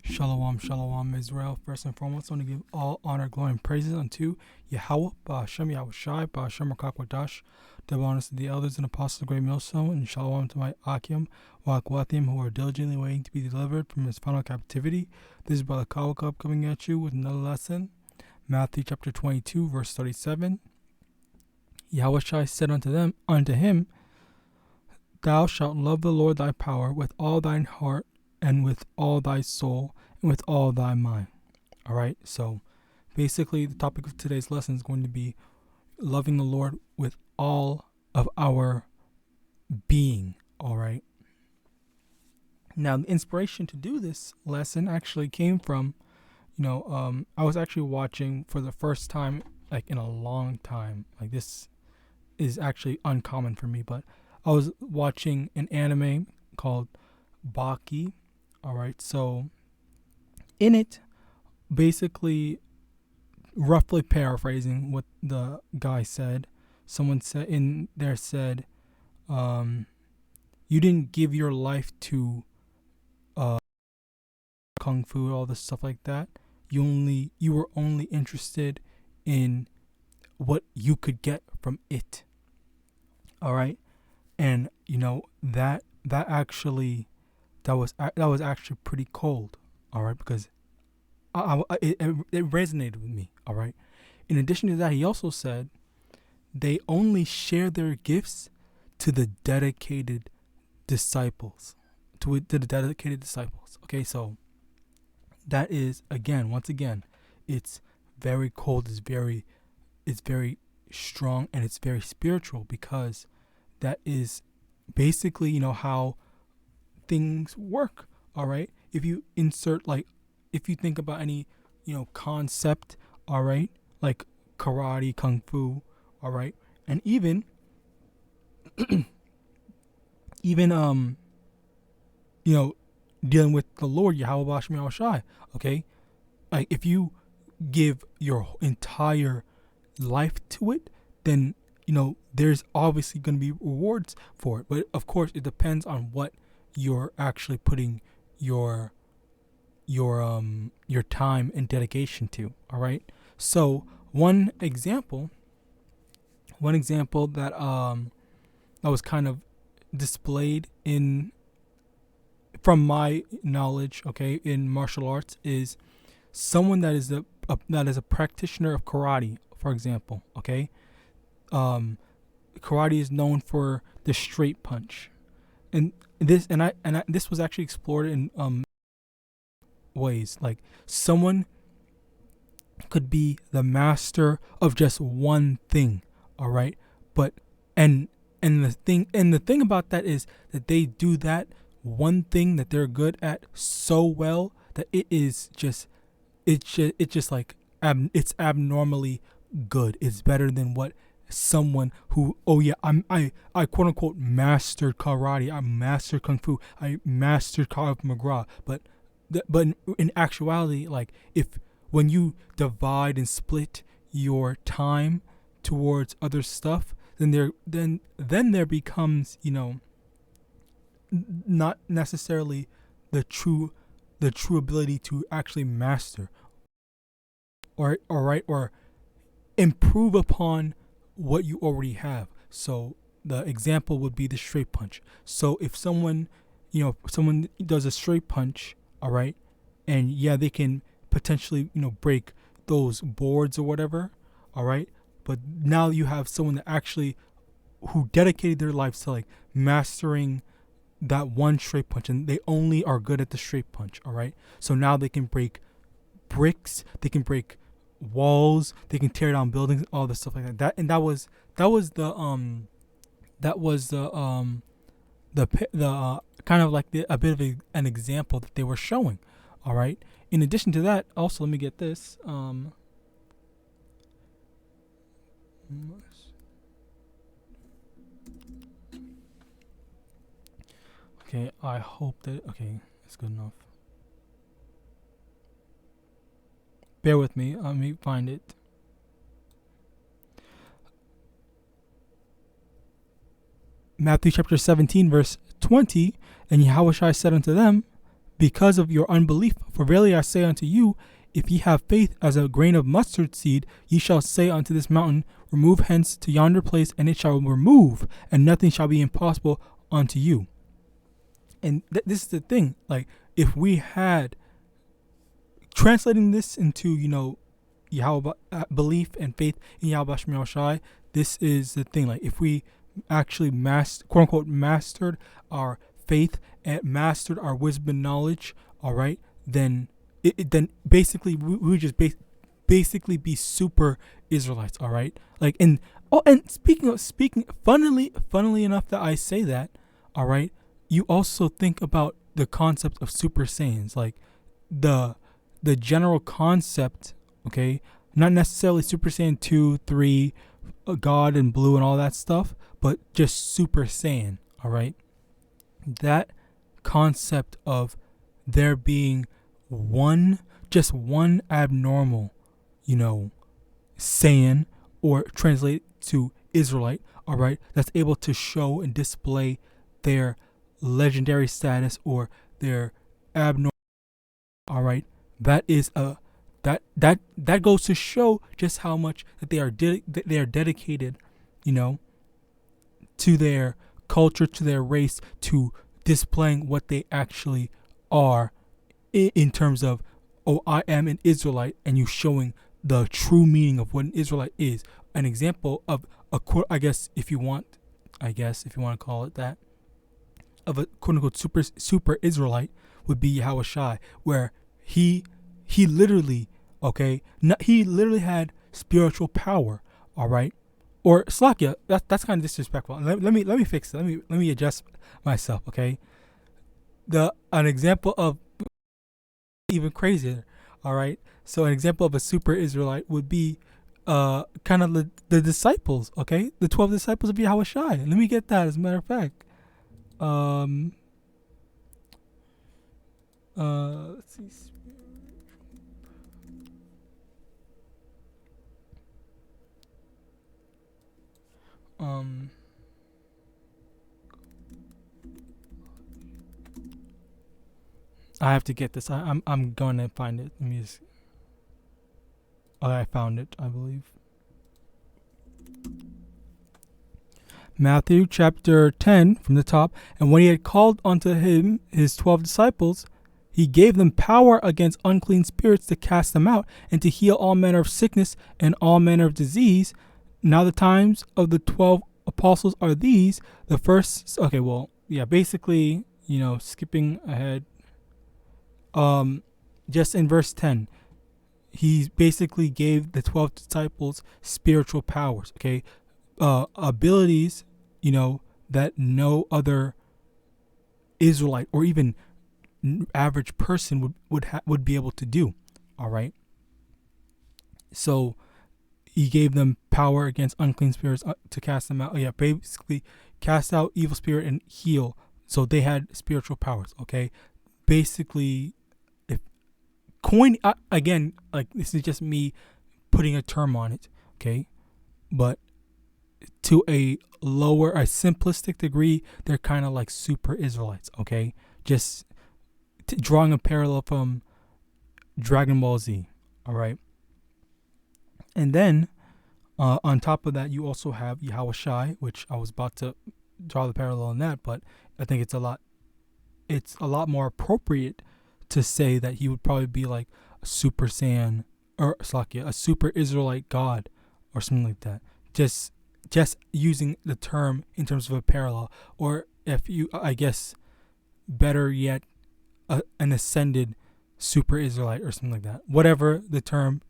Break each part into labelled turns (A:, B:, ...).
A: Shalom, shalom, Israel. First and foremost, I want to give all honor, glory, and praises unto YAHAWAH, BAHASHAM, YAHAWASHI, BAHASHAM, RAKAKWADASH. Double honors to the elders and apostles of the great millstone, and shalom to my Akim, Wagwathim, who are diligently waiting to be delivered from his final captivity. This is Brother Kawakub coming at you with another lesson. Matthew chapter 22, verse 37. YAHAWASHI said unto him, Thou shalt love the Lord thy power with all thine heart, and with all thy soul, and with all thy mind. Alright, so basically the topic of today's lesson is going to be loving the Lord with all of our being. Alright. Now the inspiration to do this lesson actually came from, I was actually watching for the first time, like in a long time. Like, this is actually uncommon for me, but I was watching an anime called Baki. Alright, so in it, basically, roughly paraphrasing what the guy said, someone said in there said, you didn't give your life to kung fu, all this stuff like that. You were only interested in what you could get from it. Alright, and that was actually pretty cold, all right, because it resonated with me, all right. In addition to that, he also said they only share their gifts to the dedicated disciples, Okay, so that is, once again, it's very cold, it's very strong, and it's very spiritual, because that is basically, how things work. All right, if you think about any concept, all right, like karate, kung fu, all right, and even dealing with the Lord, YAHAWASHI, okay, like if you give your entire life to it, then there's obviously going to be rewards for it. But of course, it depends on what you're actually putting your time and dedication to. All right. So one example that was kind of displayed from my knowledge, okay, in martial arts, is someone that is a practitioner of karate, for example. Okay. Karate is known for the straight punch, and this was actually explored in ways. Like, someone could be the master of just one thing, all right, but and the thing about that is that they do that one thing that they're good at so well that it's abnormally good. It's better than what someone who, I quote unquote mastered karate, I mastered kung fu, I mastered Krav Maga, but in actuality, like, when you divide and split your time towards other stuff, then there becomes not necessarily the true ability to actually master or improve upon what you already have. So the example would be the straight punch. So if someone does a straight punch, all right, and they can potentially break those boards or whatever, all right, but now you have someone who dedicated their lives to like mastering that one straight punch, and they only are good at the straight punch, all right. So now they can break bricks, they can break walls, they can tear down buildings, all this stuff like that. That was the kind of like a bit of an example that they were showing. All right. In addition to that, also, let me get this. Okay, I hope that it's good enough. Bear with me. Let me find it. Matthew chapter 17, verse 20. And YAHAWASHI said unto them, because of your unbelief. For verily I say unto you, if ye have faith as a grain of mustard seed, ye shall say unto this mountain, remove hence to yonder place, and it shall remove, and nothing shall be impossible unto you. And this is the thing, like, if we had, translating this into, Yahweh belief and faith in Yahweh Shai, this is the thing, like, if we actually quote unquote mastered our faith and mastered our wisdom and knowledge, all right, then then basically we would just basically be super Israelites, all right. Like, and speaking, funnily enough that I say that, all right, you also think about the concept of Super Saiyans, like the general concept, okay, not necessarily Super Saiyan 2, 3, God and Blue and all that stuff, but just Super Saiyan, all right. That concept of there being just one abnormal, Saiyan, or translate to Israelite, all right, that's able to show and display their legendary status or their abnormal, all right, that is that goes to show just how much that they are dedicated, to their culture, to their race, to displaying what they actually are in terms of, oh, I am an Israelite, and you showing the true meaning of what an Israelite is. An example of I guess if you want to call it that, of a quote unquote super Israelite would be YAHAWASHI, where he literally, okay, he literally had spiritual power, all right. Or Slakia, that's kind of disrespectful. Let me fix it. Let me adjust myself, okay. An example of even crazier, all right. So an example of a super Israelite would be kind of the disciples, okay, the 12 disciples of YAHAWASHI. Let me get that, as a matter of fact. Let's see. I have to get this. I'm going to find it. Let me just. Oh, I found it, I believe. Matthew chapter 10 from the top. And when he had called unto him his 12 disciples, he gave them power against unclean spirits to cast them out and to heal all manner of sickness and all manner of disease. Now the times of the 12 apostles are these. The first, okay, well, yeah, basically, skipping ahead. Just in verse 10, he basically gave the 12 disciples spiritual powers, okay, abilities, that no other Israelite or even average person would be able to do, all right. So he gave them power against unclean spirits to cast them out. Yeah, basically cast out evil spirit and heal. So they had spiritual powers, okay. Basically, if again, like, this is just me putting a term on it, okay, but to a simplistic degree, they're kind of like super Israelites, okay. Just drawing a parallel from Dragon Ball Z, all right. And then on top of that, you also have YAHAWASHI, which I was about to draw the parallel on that, but I think it's a lot more appropriate to say that he would probably be like a Super Saiyan, or Slakia, a super Israelite God or something like that. Just using the term in terms of a parallel, or if you, I guess, better yet, an ascended super Israelite or something like that. Whatever the term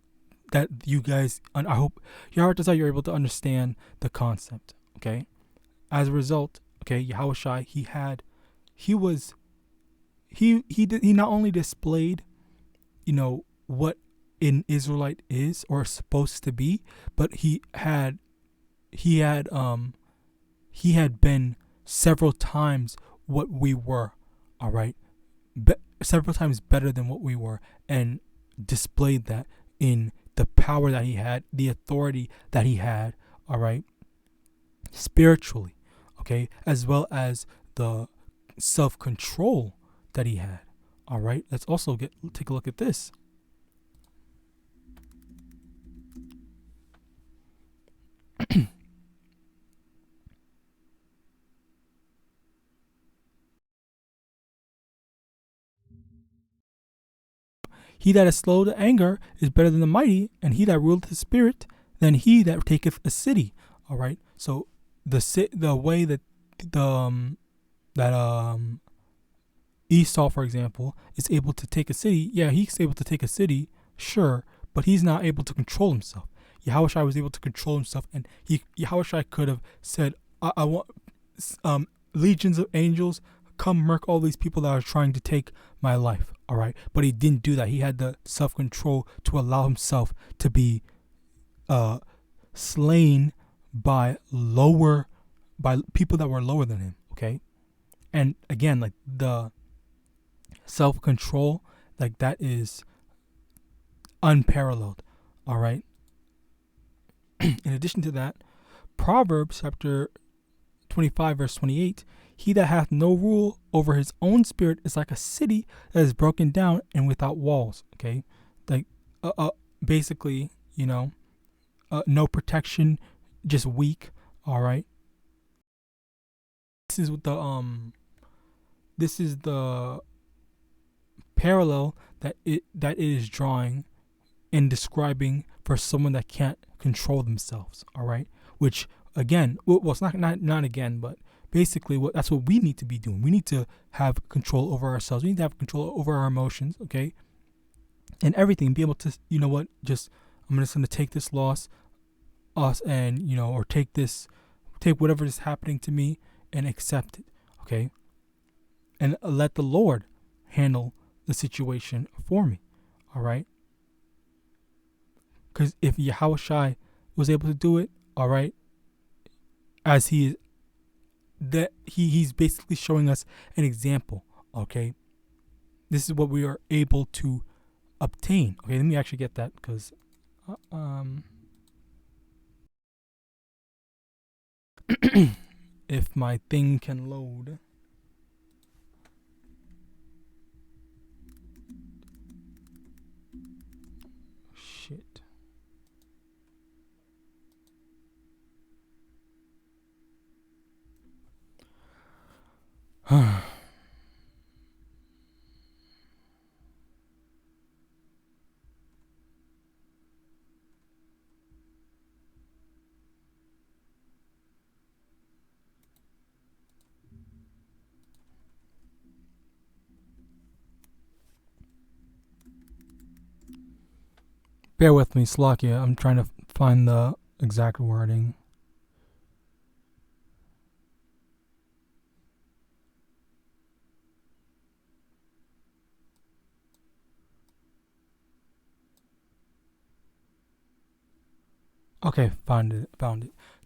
A: that you guys, I hope you're able to understand the concept, okay? As a result, okay, YAHAWASHI, he not only displayed, what an Israelite is or is supposed to be, but he had been several times what we were, all right, several times better than what we were, and displayed that in the power that he had, the authority that he had, all right, spiritually, okay, as well as the self-control that he had, All right, let's also take a look at this. He that is slow to anger is better than the mighty, and he that ruleth his spirit than he that taketh a city. All right. So the way that Esau, for example, is able to take a city. Yeah, he's able to take a city, sure, but he's not able to control himself. Yahawashi was able to control himself, and Yahawashi could have said, "I want legions of angels, come murk all these people that are trying to take my life." All right, but he didn't do that. He had the self-control to allow himself to be slain by people that were lower than him. Okay, and again, like the self-control, like that is unparalleled. All right. In addition to that, Proverbs chapter 25 verse 28, he that hath no rule over his own spirit is like a city that is broken down and without walls. Okay, like basically, no protection, just weak. All right. This is the parallel that it is drawing and describing for someone that can't control themselves. All right, which again, well, it's not again, but basically, that's what we need to be doing. We need to have control over ourselves. We need to have control over our emotions, okay, and everything. Be able to, I'm just gonna take this loss, and or take whatever is happening to me and accept it, okay, and let the Lord handle the situation for me. All right, because if Yahawashi was able to do it, all right, as he is. That he's basically showing us an example. Okay, this is what we are able to obtain. Okay, let me actually get that, because if my thing can load. Shit. Bear with me, Slakia. I'm trying to find the exact wording. Okay, found it.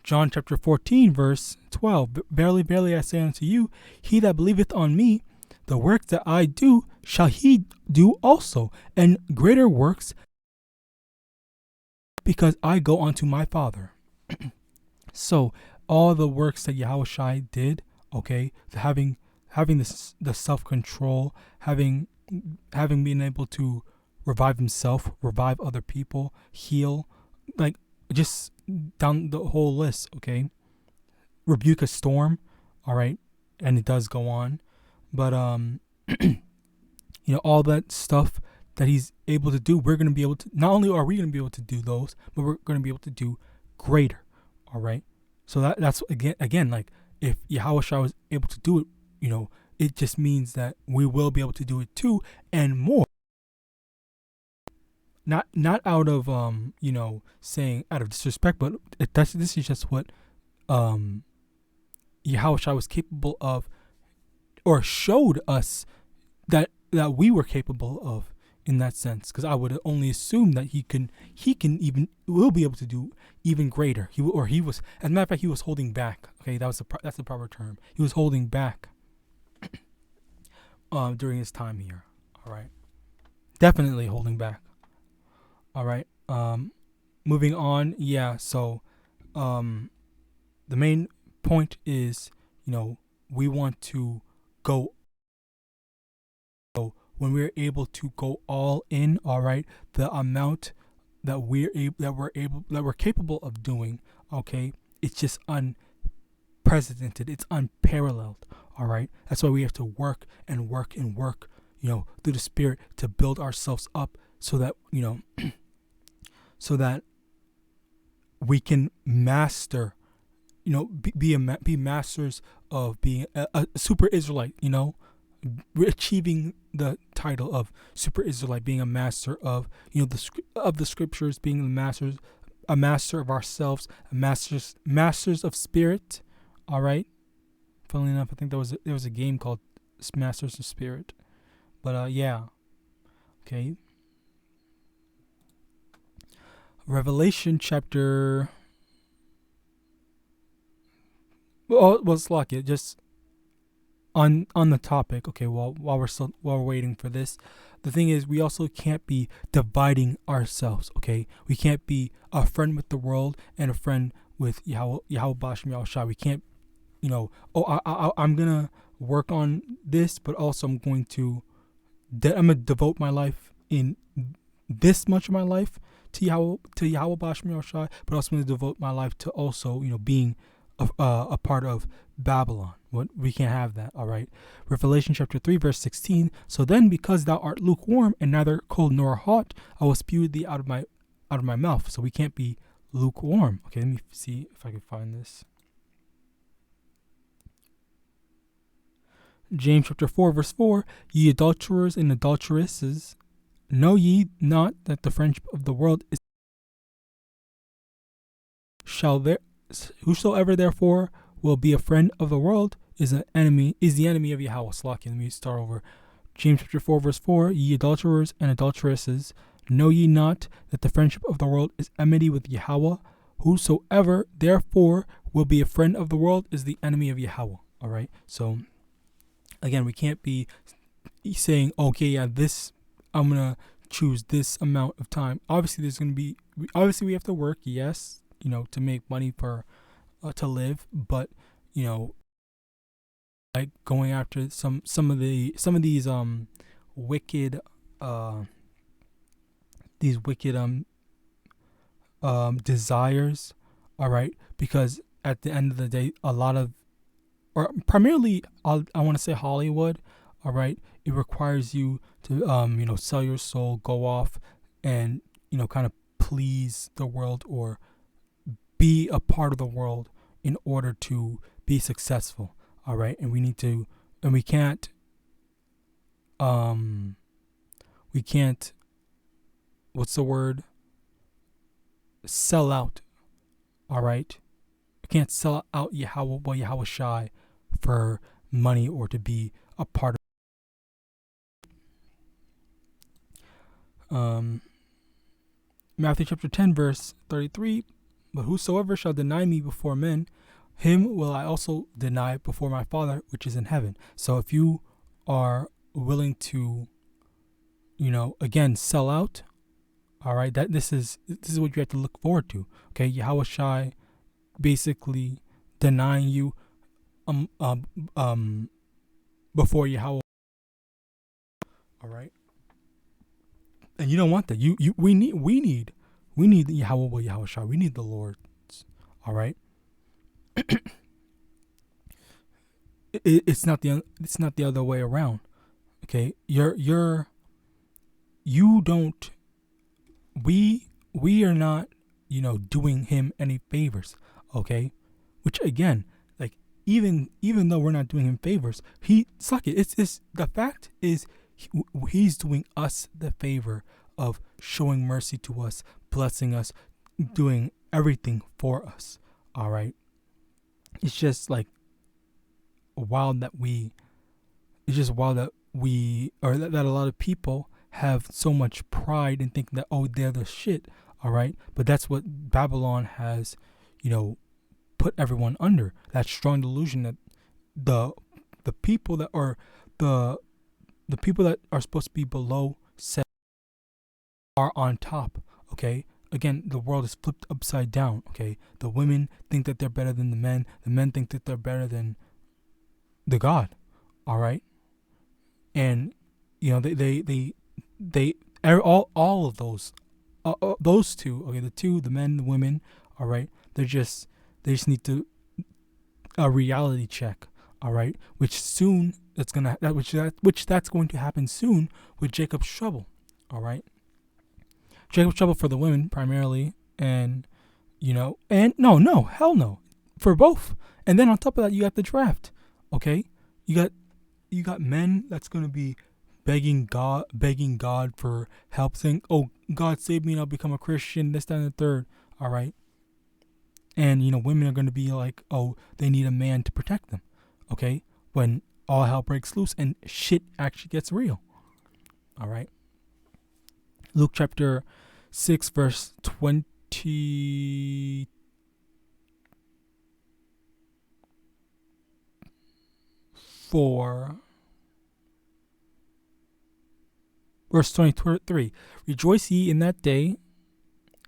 A: John chapter 14, verse 12. Verily, verily, I say unto you, he that believeth on me, the work that I do, shall he do also, and greater works, because I go unto my Father. So, all the works that Yahawashi did, okay, having the self-control, having been able to revive himself, revive other people, heal, like, just down the whole list, okay? Rebuke a storm, all right? And it does go on. But, all that stuff that he's able to do, we're going to be able to, not only are we going to be able to do those, but we're going to be able to do greater, all right? So that's, again, like, if Yahawashi was able to do it, it just means that we will be able to do it too, and more. Not out of saying out of disrespect, but this is just what Yahawashi was capable of, or showed us that we were capable of, in that sense. Because I would only assume that he will be able to do even greater. He was, as a matter of fact, he was holding back. Okay, that's the proper term. He was holding back during his time here. All right, definitely holding back. All right. Moving on. Yeah. So, the main point is, we want to go when we're able to go all in, all right, the amount that we're capable of doing, okay, it's just unprecedented. It's unparalleled. All right. That's why we have to work and work and work, through the Spirit to build ourselves up so that, so that we can master, be masters of being a super Israelite, achieving the title of super Israelite, being a master of, of the scriptures, being a master of ourselves, masters of spirit. All right. Funnily enough, I think there was a game called Masters of Spirit, but yeah. Okay. Revelation chapter. Well, let's lock it. Just on the topic. Okay. While we're waiting for this, the thing is, we also can't be dividing ourselves. Okay. We can't be a friend with the world and a friend with Yahweh Bashim Yahushai. We can't. I'm gonna work on this, but also I'm gonna devote my life in this much of my life to Yahweh Bashim Yahushai, but also I'm gonna devote my life to also being a part of Babylon. We can't have that. All right. Revelation chapter 3 verse 16. So then, because thou art lukewarm and neither cold nor hot, I will spew thee out of my mouth. So we can't be lukewarm. Okay, let me see if I can find this. James chapter 4 verse 4, ye adulterers and adulteresses, know ye not that the friendship of the world is whosoever therefore will be a friend of the world is the enemy of Yahweh. Let me start over. James chapter 4 verse 4, ye adulterers and adulteresses, know ye not that the friendship of the world is enmity with Yahweh? Whosoever therefore will be a friend of the world is the enemy of Yahweh. All right. So again, we can't be saying, okay, yeah, I'm going to choose this amount of time. Obviously, we have to work, yes, to make money to live, but, like going after some of these wicked desires, all right, because at the end of the day, or primarily, I want to say Hollywood, all right, it requires you to, sell your soul, go off and, kind of please the world or be a part of the world in order to be successful, all right? And we can't, what's the word? Sell out, all right? We can't sell out YAHAWASHI for money or to be a part of Matthew chapter 10 verse 33, but whosoever shall deny me before men, him will I also deny before my Father which is in heaven. So if you are willing to, again, sell out, all right, this is what you have to look forward to. Okay, Yahawashi basically denying you before Yahweh. All right, and you don't want that. We need Yahweh Yahawashi. We need the Lord. All right. It's not the other way around. Okay, we are not doing him any favors. Okay, which again, like even though we're not doing him favors, it's the fact is he's doing us the favor of showing mercy to us, blessing us, doing everything for us. All right. It's just like wild that a lot of people have so much pride in thinking that, oh, they're the shit. All right. But that's what Babylon has, put everyone under. That strong delusion that the people that are the people that are supposed to be below are on top. Okay. Again, the world is flipped upside down, okay? The women think that they're better than the men think that they're better than the God, all right? And all of those two, okay, the men, the women, all right, they just need to a reality check, all right, which that's going to happen soon with Jacob's trouble, all right. Jacob's trouble for the women primarily, and and no, hell no, for both. And then on top of that, you got the draft, okay. You got men that's going to be begging God for help, saying, "Oh, God save me and I'll become a Christian." This, that, and the third. All right. And women are going to be like, "Oh, they need a man to protect them." Okay, when all hell breaks loose and shit actually gets real. All right. Luke chapter 6 verse 24. Verse 23, rejoice ye in that day,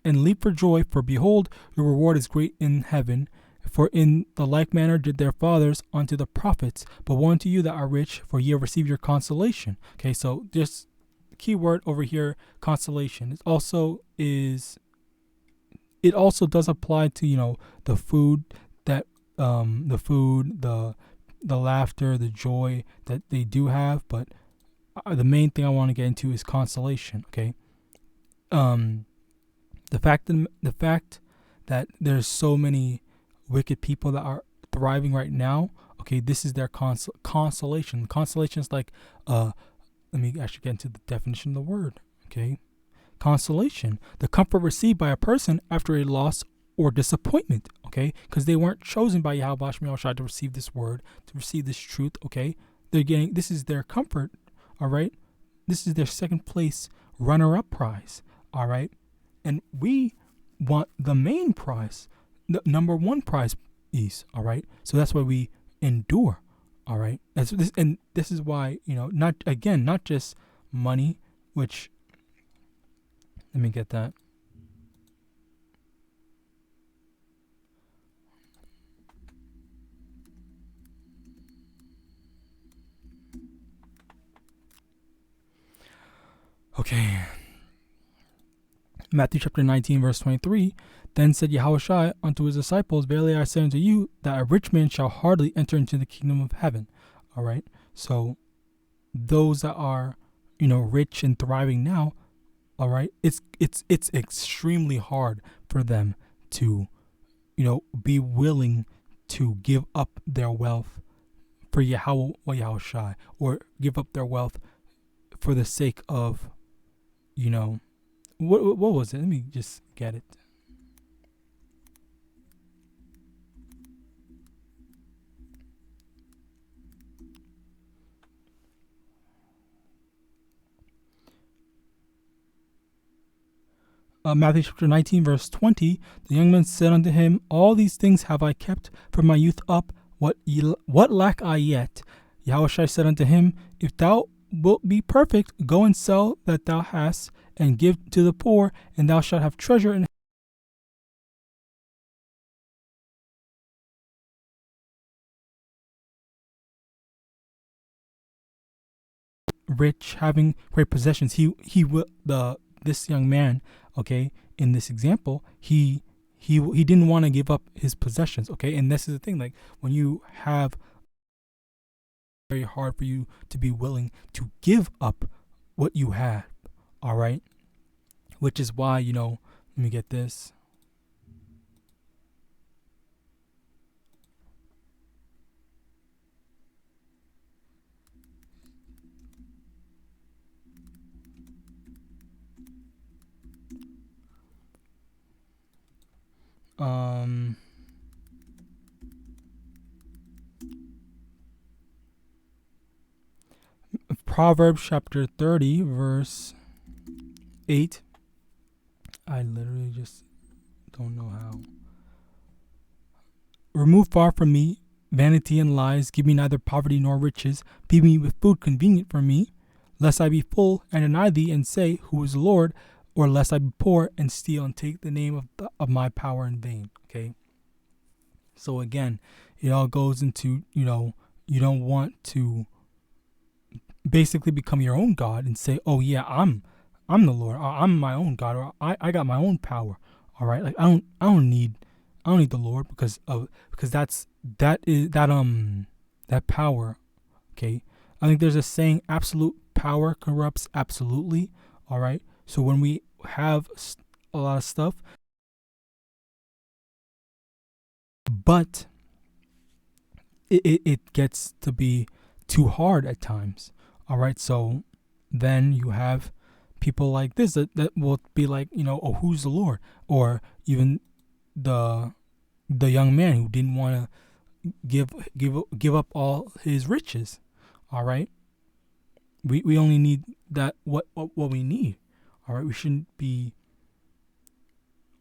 A: and leap for joy, for behold, your reward is great in heaven. For in the like manner did their fathers unto the prophets. But woe unto you that are rich, for ye have received your consolation. Okay, so this key word over here, consolation. It also does apply to the food that the laughter, the joy that they do have, but the main thing I want to get into is consolation. Okay, the fact that there's so many wicked people that are thriving right now. Okay, this is their consolation. Consolation is like let me actually get into the definition of the word. Okay, consolation, the comfort received by a person after a loss or disappointment. Okay, because they weren't chosen by YAHAWASHI to receive this word, to receive this truth. Okay, this is their comfort. All right, this is their second place runner-up prize. All right, and we want the main prize, the number one prize is. All right, so that's why we endure. All right, this is why not just money, which, let me get that. Okay. Matthew chapter 19 verse 23. Then said Yahawashi unto his disciples, verily I say unto you, that a rich man shall hardly enter into the kingdom of heaven. All right. So those that are, rich and thriving now, all right, it's extremely hard for them to, be willing to give up their wealth for YAHAWAH, or give up their wealth for the sake of, what was it? Let me just get it. Matthew chapter 19 verse 20. The young man said unto him, all these things have I kept from my youth up. What lack I yet? Yahawashi said unto him, if thou wilt be perfect, go and sell that thou hast, and give to the poor, and thou shalt have treasure in rich, having great possessions. This young man, okay, in this example, he didn't want to give up his possessions, okay. And this is the thing, like, when you have, very hard for you to be willing to give up what you have. All right, which is why, let me get this. Proverbs chapter 30 verse 8. I literally just don't know how. Remove far from me vanity and lies. Give me neither poverty nor riches. Feed me with food convenient for me, lest I be full and deny thee and say, who is the Lord? Or lest I be poor and steal and take the name of my power in vain. Okay. So again, it all goes into, you don't want to basically become your own God and say, oh yeah, I'm the Lord, or I'm my own God, or I got my own power. All right, like I don't need the Lord because that power. Okay, I think there's a saying: absolute power corrupts absolutely. All right, so when we have a lot of stuff, but it gets to be too hard at times. All right, so then you have people like this that will be like, oh, who's the Lord? Or even the young man who didn't want to give up all his riches. All right, we only need that what we need. All right, we shouldn't be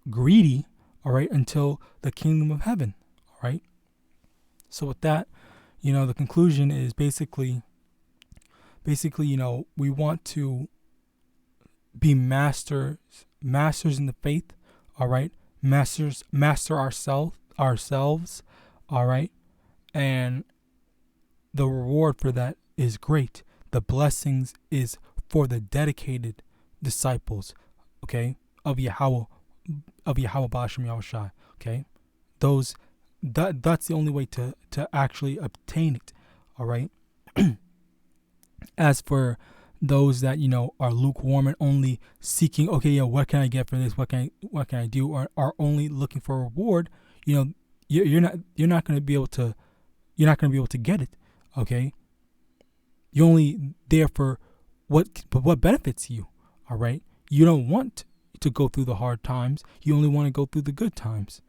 A: greedy. All right, until the kingdom of heaven. All right. So with that, the conclusion is basically, we want to be masters in the faith. All right, master ourselves. All right, and the reward for that is great. The blessings is for the dedicated disciples, okay, of Yahawashi. Okay, that's the only way to actually obtain it. All right. As for those that are lukewarm and only seeking, what can I get for this? What can I do? Or are only looking for a reward? You're not going to be able to get it. Okay. You're only there for what benefits you. All right. You don't want to go through the hard times. You only want to go through the good times.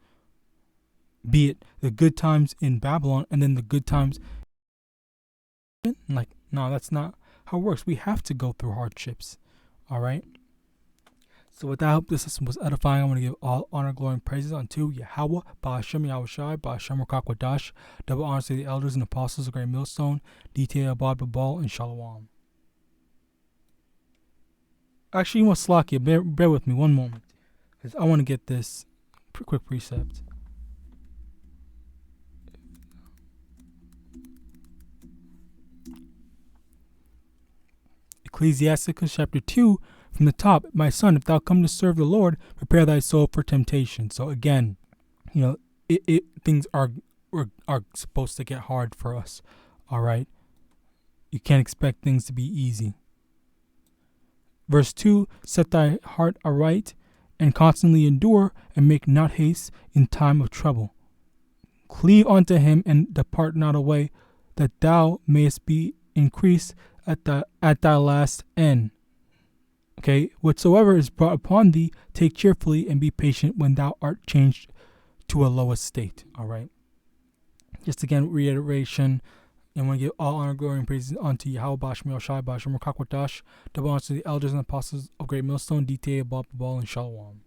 A: Be it the good times in Babylon and then the good times. Like, no, that's not how it works. We have to go through hardships. All right. So with that, I hope this lesson was edifying. I want to give all honor, glory, and praises unto Yahawah, Ba'ashem YAHAWASHI, Ba'ashem RICANS, double honors to the elders and apostles of Great Millstone, DTA Abad Babal, and Shalom. Actually, you want Slakia, bear with me one moment, because I want to get this quick precept. Ecclesiasticus chapter 2 from the top. My son, if thou come to serve the Lord, prepare thy soul for temptation. So again, things are supposed to get hard for us. All right. You can't expect things to be easy. Verse 2, set thy heart aright and constantly endure and make not haste in time of trouble. Cleave unto him and depart not away, that thou mayest be increased at thy last end. Okay, whatsoever is brought upon thee, take cheerfully and be patient when thou art changed to a lower state. All right. Just again, reiteration. And want to give all honor, glory, and praises unto Yahweh, Bashmi Oshai, Bashim Rakakwadash, double honors to the elders and apostles of Great Millstone, DTA, Bob, and Shalom.